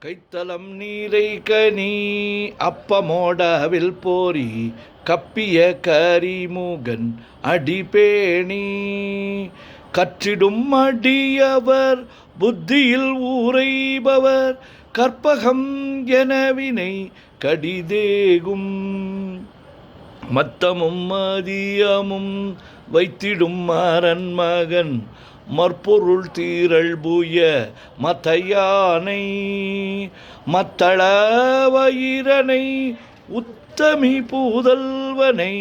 கைத்தலம் நீரை கனி அப்பமோடவில் போரி கப்பிய கரிமுகன் அடிபேணி கற்றிடும் அடியவர் புத்தியில் ஊரைபவர் கற்பகம் எனவினை கடிதேகும் மத்தமும் மதியமும் வைத்திடும் அரண்மகன் மற்பொருள் தீரள் புய மத்தையானை மத்தள வயிரனை உத்தமி பூதல்வனை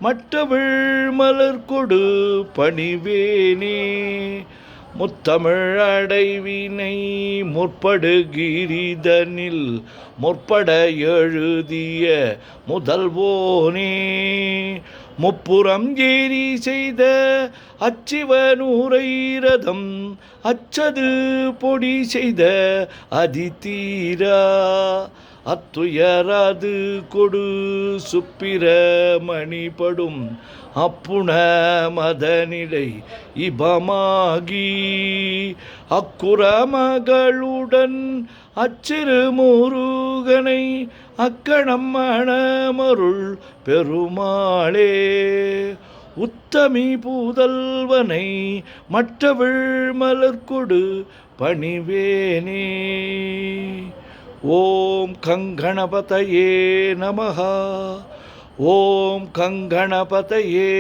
மற்றமிழ் மலர் கொடு பணிவேனே முத்தமிழ் அடைவினை முற்படுகிரிதனில் முற்பட எழுதிய முதல்வோனே முப்புறம் ஏறி செய்த அச்சிவனூரைரதம் அச்சது பொடி செய்த அதிதீரா அத்துயராது கொடு சுப்பிர மணிபடும் அப்புண மதனிடை இபமாகி அக்குற மகளுடன் அச்சிறு முருகனை அக்கணம் மணமருள் பெருமாளே உத்தமி பூதல்வனை மற்றவிழ் மலர் கொடு பணிவேனே. ஓம் கங்கணபதயே நமஹ. ஓம் கங்கணபதயே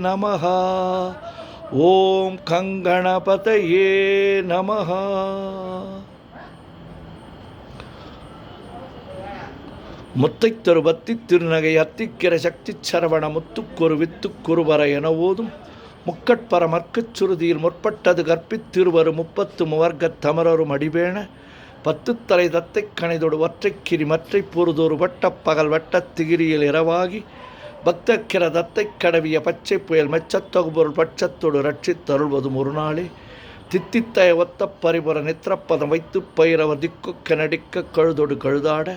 நமஹ. ஓம் கங்கணபதயே நமஹ. முத்தைத்தொரு பத்தி திருநகை அத்திக்கிற சக்தி சரவண முத்துக்கொரு வித்துக்குருவர என ஓதும் முக்கட்பர மற்கச் சுருதியில் முற்பட்டது கற்பித்திருவரு 30 முவர்க்கத் தமரரும் அடிபேண 10 தலை தத்தை கணைதொடு ஒற்றைக்கிரி மற்றை பொறுதொரு வட்டப் பகல் வட்டத் திகிரியில் இரவாகி பக்தக்கிர தத்தை கடவிய பச்சை புயல் மெச்சத்தொகுபொருள் பட்சத்தொடு ரட்சித்தருள்வதும் ஒரு நாளே தித்தித்தய ஒத்த பரிபுற நித்திரப்பதம் வைத்து பயிரவர் திக்குக்க நடிக்க கழுதொடு கழுதாட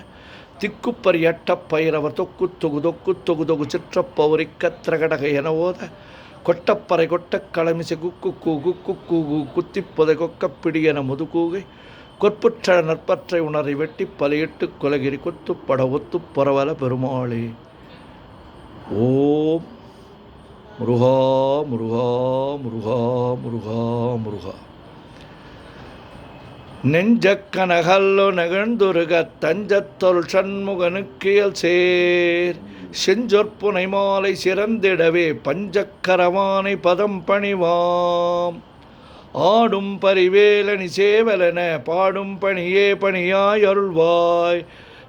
திக்குப்பரியட்ட பயிரவர் தொக்கு தொகு தொக்கு தொகு தொகு சிற்றப்பௌரிக்க திரகடக என ஓத கொட்டப்பறை கொட்டக் களமிசை குக்கு கூகு குக்கு குத்திப்புதை கொக்கப்பிடி என முதுகூகை கொற்புற்ற நற்பற்றை உணரை வெட்டி பலையிட்டு கொலகிரி கொத்துப்பட ஒத்து பரவல பெருமாளே. ஓம் முருகா முருகா முருகா முருகா முருகா. நெஞ்சக்கனகல்லோ நெகழ்ந்துருக தஞ்சத்தொருள் சண்முகனுக்கியல் சேர் செஞ்சொற்புனை மாலை சிறந்திடவே பஞ்சக்கரவானை பதம் பணிவாம் ஆடும் பரிவேலனி சேவலன பாடும் பணியே பணியாய் அருள்வாய்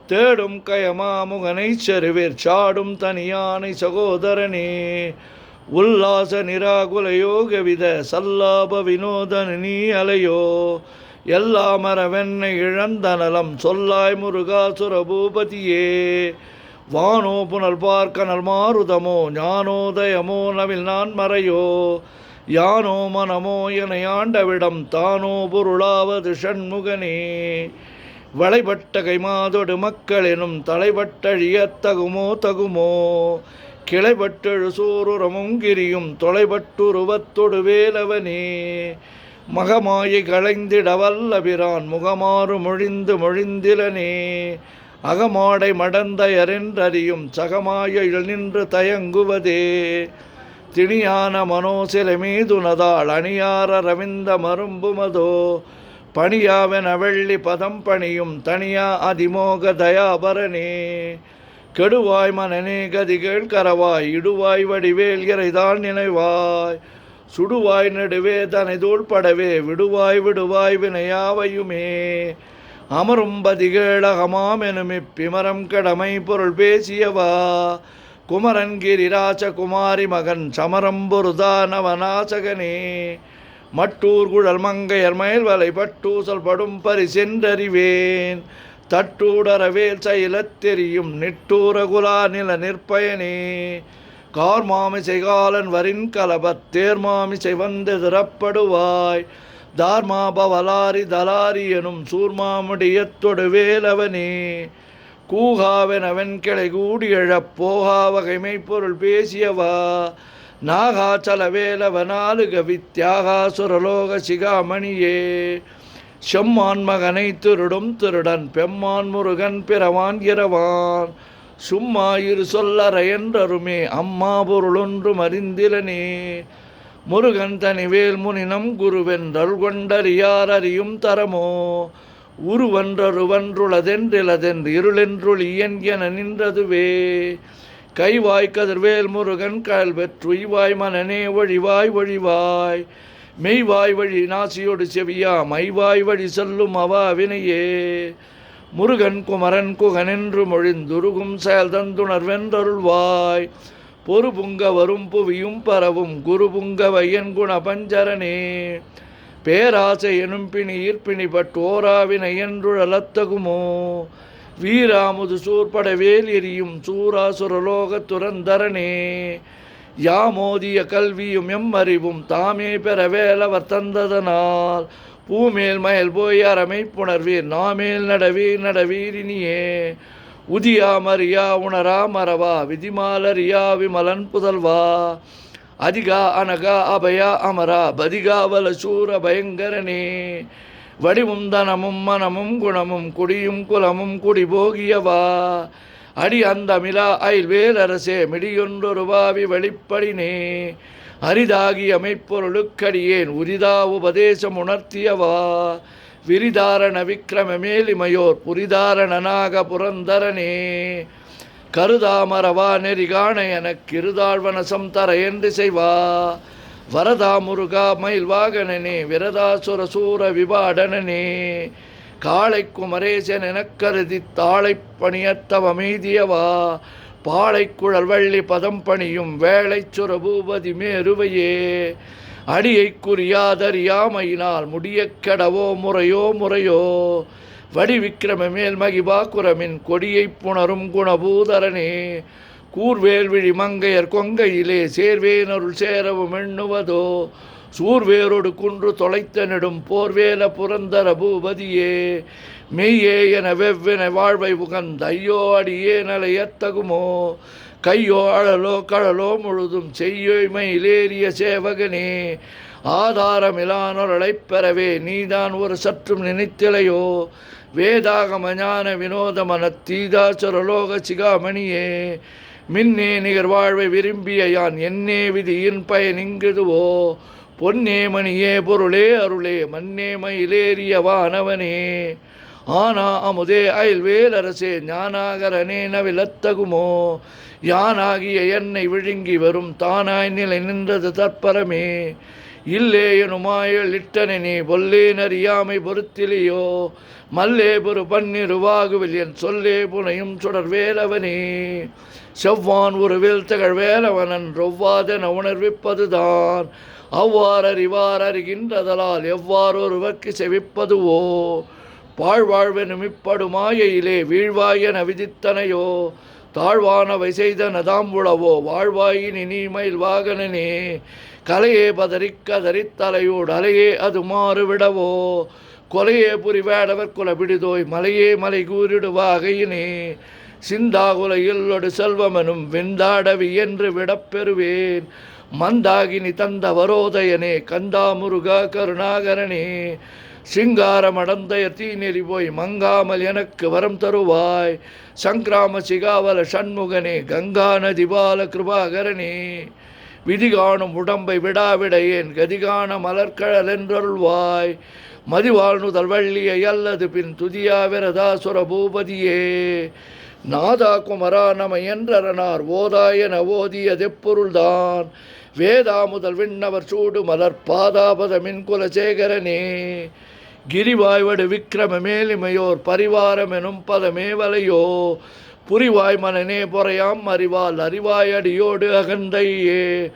தேடும் கயமாமுகனை செருவேர் சாடும் தனியானை சகோதரனே உல்லாச நிராகுல யோகவித சல்லாப வினோதன நீ அலையோ எல்லாமரவென்னை இழந்த நலம் சொல்லாய் முருகாசுர பூபதியே வானோ புனல் பார்க்கனல் மாருதமோ ஞானோதயமோ நவில் நான் மறையோ யானோ மனமோ என ஆண்டவிடம் தானோ பொருளாவது ஷண்முகனே வளைபட்ட கைமாதொடு மக்களெனும் தலைபட்டழியத்தகுமோ தகுமோ கிளைபட்டெழு சூருரமும் கிரியும் தொலைபட்டுருவத்தொடு வேலவனே மகமாயை களைந்திட வல்லபிரான் முகமாறு மொழிந்து மொழிந்திலனே அகமாடை மடந்தையரென்றறியும் சகமாய நின்று தயங்குவதே திணியான மனோசிலை மீதுனதாள் அணியார ரவிந்த மரும்புமதோ பணியாவென வெள்ளி பதம் பணியும் தனியா அதிமோக தயாபரனே கெடுவாய் மனநே கதிகள் கரவாய் இடுவாய் வடிவேல் இறைதான் நினைவாய் சுடுவாய் நடுவே தனை தோள்படவே விடுவாய் விடுவாய் வினையாவையுமே அமரும் பதிகேளகமாம் எனும் இப்பிமரம் கடமை பொருள் பேசியவா குமரன் கிரிராஜ குமாரி மகன் சமரம்பொருதானவநாசகனே மட்டூர் குழல் மங்கையர் மயில் வலை பட்டூசல் படும் பரிசென்றறிவேன் தட்டூடரவேல் செயலத் தெரியும் நிட்டூர குலா நில நிற்பயனே கார்மாமிசை காலன் வரின் கலபத் தேர்மாமிசை வந்து திறப்படுவாய் தார்மாபவலாரி தலாரி எனும் சூர்மாமுடியத்தொடு வேலவனே கூகாவெனவன் கிளை கூடி எழப் போகா வகைமை பொருள் பேசியவா நாகாச்சல வேலவ நாலுக வித்யாகா சுரலோக சிகாமணியே செம்மான் மகனை திருடும் திருடன் பெம்மான் முருகன் பிறவான் இரவான் சும்மா இரு சொல்லற என்றருமே அம்மா பொருளொன்று மறிந்திலனே முருகன் தனிவேல் முனினம் குருவென்றல் கொண்டறியார் அறியும் தரமோ உருவன்றருவன்றுளதென்றிலதென்று இருளென்றுளியன் என நின்றதுவே கைவாய் கதிர்வேல் முருகன் கயல் பெற்றுய்வாய் மனநே வழிவாய் வழிவாய் மெய்வாய் வழி நாசியோடு செவியா மைவாய் வழி சொல்லும் அவாவினையே முருகன் குமரன் குகனென்று மொழிந்துருகும் செயல் தந்துணர்வென்றருள்வாய் பொறுபுங்க வரும் புவியும் பரவும் குருபுங்க வையன் குண பஞ்சரனே பேராசை எனும் பிணி ஈர்ப்பிணிபட்டு ஓராவினை என்றுழலத்தகுமோ வீராமுது சூர்படவேல் எரியும் சூராசுரலோக துரந்தரனே யாமோதிய கல்வியும் எம்மறிவும் தாமே பெற வேலவர் தந்ததனால் பூமேல் மயல் போய் அறமை புணர்வீர் நாமேல் நடவீரினியே உதியா மரியா உணரா மறவா விதிமாலரியா விமலன் புதல்வா அதிகா அனகா அபயா அமரா பதிகாவல சூர பயங்கரனே வடிவும் தனமும் மனமும் குணமும் குடியும் குலமும் குடிபோகியவா அடி அந்தமிலா அயல்வேலரசே மிடியொன்றொருவாவி வெளிப்படினே அரிதாகி அமைப்பொருளுக்கடியேன் உரிதா உபதேசம் உணர்த்தியவா விரிதாரண விக்ரம மேலிமையோர் புரிதாரணனாக புரந்தரனே கருதாமரவா நெறிகாண எனக்கிருதாழ்வனசம் தர என்று செய்வா வரதா முருகா மயில் வாகனனே விரதாசுர சூர விபாடனனே காளை குமரேசன் எனக் கருதி தாளை பணியத்தவமெய்தியவா பாளை குழல் வள்ளி பதம் பணியும் வேளை சுர பூபதி மேருவையே அடியை குறியாதறியாமையினால் முடிய கெடவோ முறையோ வடிவிக்கிரம மேல் மகிபா குரமின் கொடியை புணரும் குணபூதரனே கூர்வேல் விழி மங்கையர் கொங்கையிலே சேர்வேனருள் சேரவும் எண்ணுவதோ சூர்வேரோடு குன்று தொலைத்த நெடும் போர்வேல புரந்தர பூபதியே மெய்யே என வெவ்வென வாழ்வை உகந்த ஐயோ அடியே நலையத்தகுமோ கையோ அழலோ கழலோ முழுதும் செய்யோய்மையிலேறிய சேவகனே ஆதாரமிலானொரளைப் பெறவே நீதான் ஒரு சற்றும் நினைத்திலையோ வேதாகம ஞான வினோத மனத்தீதாசுரலோக சிகாமணியே மின்னே நிகர் வாழ்வை விரும்பிய யான் என்னே விதியின் பயனிங்குதுவோ பொன்னே மணியே பொருளே அருளே மன்னே மயிலேறிய வானவனே ஆனா அமுதே அயல்வேலரசே ஞானாகரனே நவிலத்தகுமோ யானாகிய என்னை விழுங்கி வரும் தானாய் நிலை நின்றது தற்பரமே இல்லே எனுமாயல் இட்டனே பொல்லே நறியாமை பொறுத்திலையோ மல்லே பொறு பன்னிருவாகுவில் என் சொல்லே புனையும் சுடர் வேலவனே செவ்வான் உருவில் திகழ் வேலவனன் ரொவ்வாதென உணர்விப்பதுதான் அவ்வாறறிவார் அறிகின்றதலால் எவ்வாறொருவர்க்கு செவிப்பதுவோ பாழ்வாழ்வெனும் இப்படுமாயிலே வீழ்வாயென விதித்தனையோ தாழ்வானவை செய்தன தாம்புளவோ வாழ்வாயினி நீமயில் வாகனனே கலையே பதறிக்கதறித் தலையோடு அலையே அது மாறுவிடவோ கொலையே புரிவேடவர் குலபிடிதோய் மலையே மலை கூறிடுவாகையினே சிந்தாகுல இல்லொடு செல்வமெனும் வெந்தாடவி என்று விடப்பெறுவேன் மந்தாகினி தந்த வரோதயனே கந்தா முருகா கருணாகரனே சிங்காரமடந்தைய தீநெறி போய் மங்காமல் எனக்கு வரம் தருவாய் சங்கிராம சிகாவல சண்முகனே கங்கா நதி பால கிருபாகரனே விதிகாணும் உடம்பை விடாவிடையேன் கதிகான மலர்கழல் என்றருள்வாய் மதிவாழ்நுதல் வள்ளியை அல்லது பின் துதியா விரதாசுர பூபதியே நாதா குமரா நம என்றரனார் ஓதாயன ஓதியதெப்பொருள்தான் வேதா முதல் விண்ணவர் சூடு மலர் பாதாபதமின் குலசேகரனே கிரிவாய்வடு விக்கிரம மேலிமையோர் பரிவாரம் எனும் பதமே வலையோ புரிவாய் மனநே பொறையாம் அறிவால் அறிவாய் அடியோடு அகந்தையே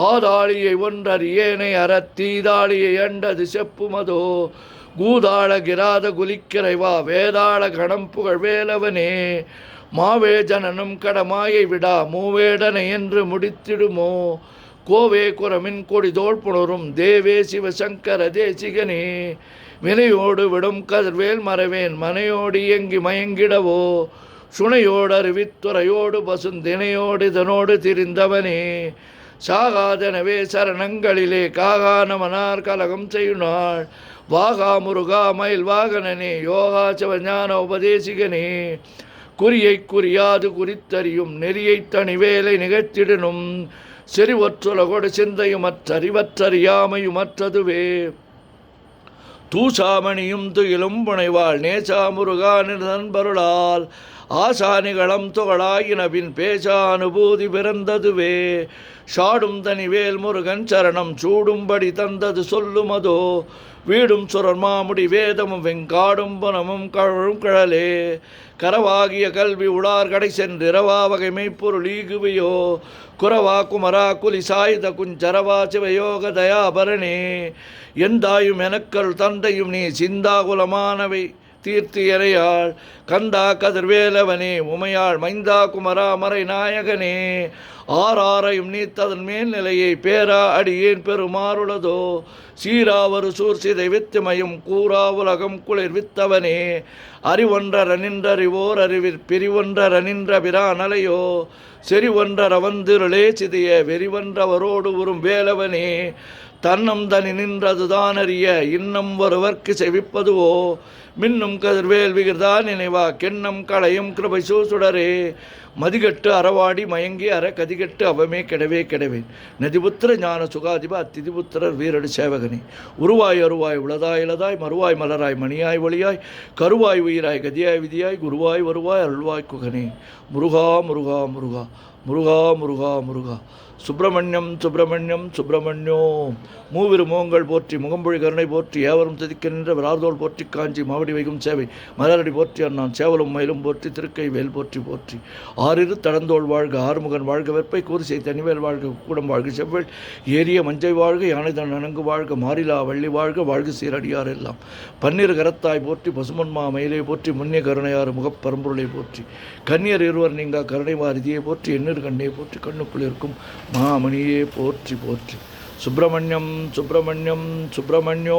ஆதாளியை ஒன்றறியேனை அறத்தீதாளியை அண்டது செப்புமதோ கூதாள கிராத குலிக்கிறைவா வேதாள கணம் புகழ் வேலவனே மாவே ஜனனும் கடமாயை விடா மூவேடனை என்று முடித்திடுமோ கோவே குரமின் கொடிதோள் புணரும் தேவே சிவசங்கர தேசிகனே வினையோடு விடும் கதிர்வேல் மறவேன் மனையோடு இயங்கி மயங்கிடவோ சுனையோடு அறிவித்துறையோடு பசுந்தினையோடு இதனோடு திரிந்தவனே சாகாதனவே சரணங்களிலே காகானமனார் கலகம் செய்யுநாள் வாகா முருகா மயில் வாகனனே யோகாச்சவ ஞான உபதேசிகனே குறியை குறியாது குறித்தறியும் நெறியை தனிவேலை நிகழ்த்திடனும் செறிவற்றுலகொடு சிந்தையுமற்றறிவற்றறியாமையுமற்றதுவே தூசாமணியும் துயிலும் புனைவாள் நேசா முருகா நண்பருளால் ஆசானிகளம் துகளாயினபின் பேசா அனுபூதி பிறந்ததுவே ஷாடும் தனிவேல் முருகன் சரணம் சூடும்படி தந்தது சொல்லுமதோ வீடும் சுரர் மாமுடி வேதமும் வெங்காடும் புனமும் கழும் கழலே கரவாகிய கல்வி உடார் கடை சென்றிரவா வகை மெய்ப்பொருள் ஈகுவையோ குரவா குமரா குலி சாயுத குஞ்சரவா சிவயோக தயாபரணே எந்தாயும் எனக்கள் தந்தையும் நீ சிந்தாகுலமானவை தீர்த்தி எறையாள் கந்தா கதிர்வேலவனே உமையாள் மைந்தா குமரா மறை நாயகனே ஆறாரையும் நீத்ததன் மேல்நிலையை பேரா அடியேன் பெருமாறுளதோ சீராவரு சூர்சிதை வித்துமையும் கூறா உலகம் குளிர் வித்தவனே அறிவொன்றர நின்றறிவோர் அறிவிற் பிரிவொன்றர நின்ற பிரானலையோ செறிவொன்றர வந்திருளே சிதைய வெறிவன்றவரோடு உறும் வேலவனே தன்னம் தனி நின்றதுதான் அறிய இன்னம் ஒருவர்க்கு செவிப்பதுவோ மின்னும் கதிர்வேல் விகிர்தா நினைவா கென்னம் களையும் கிருபை சூசுடரே மதிகட்டு அறவாடி மயங்கி அற கதிகட்டு அவமே கெடவே கெடவேன் நதிபுத்திர ஞான சுகாதிப அத்திதிபுத்திரர் வீரடு சேவகனே உருவாய் அருவாய் உளதாய் இளதாய் மறுவாய் மலராய் மணியாய் ஒளியாய் கருவாய் உயிராய் கதியாய் விதியாய் குருவாய் வருவாய் அருள்வாய் குகனே முருகா முருகா முருகா முருகா முருகா முருகா சுப்பிரமணியம் சுப்பிரமணியம் சுப்பிரமணியோ மூவிரு மோங்கள் போற்றி முகம்பொழி கருணை போற்றி ஏவரும் திதிக்க நின்ற விராதோல் போற்றி காஞ்சி மாவடி வைகும் சேவை மலரடி போற்றி அண்ணான் சேவலும் மயிலும் போற்றி திருக்கை வேல் போற்றி போற்றி ஆறிரு தடந்தோள் வாழ்க ஆறுமுகன் வாழ்க வெப்பை கூரிசை தனிவேல் வாழ்க கூடம் வாழ்க செவ்வேள் ஏரிய மஞ்சை வாழ்க யானைதன் நனங்கு வாழ்க மாறிலா வள்ளி வாழ்க வாழ்க சீரடியார் எல்லாம் பன்னிரு கரத்தாய் போற்றி பசுமன்மா மயிலை போற்றி முன்னிய கருணையாறு முகப்பரம்பொருளை போற்றி கன்னியர் இருவர் நீங்கா கருணை வாரிதியை போற்றி எண்ணீர் கண்ணை போற்றி கண்ணுக்குள் இருக்கும் மாமணியே போற்றி போற்றி சுப்பிரமணியம் சுப்பிரமணியம் சுப்பிரமணியோ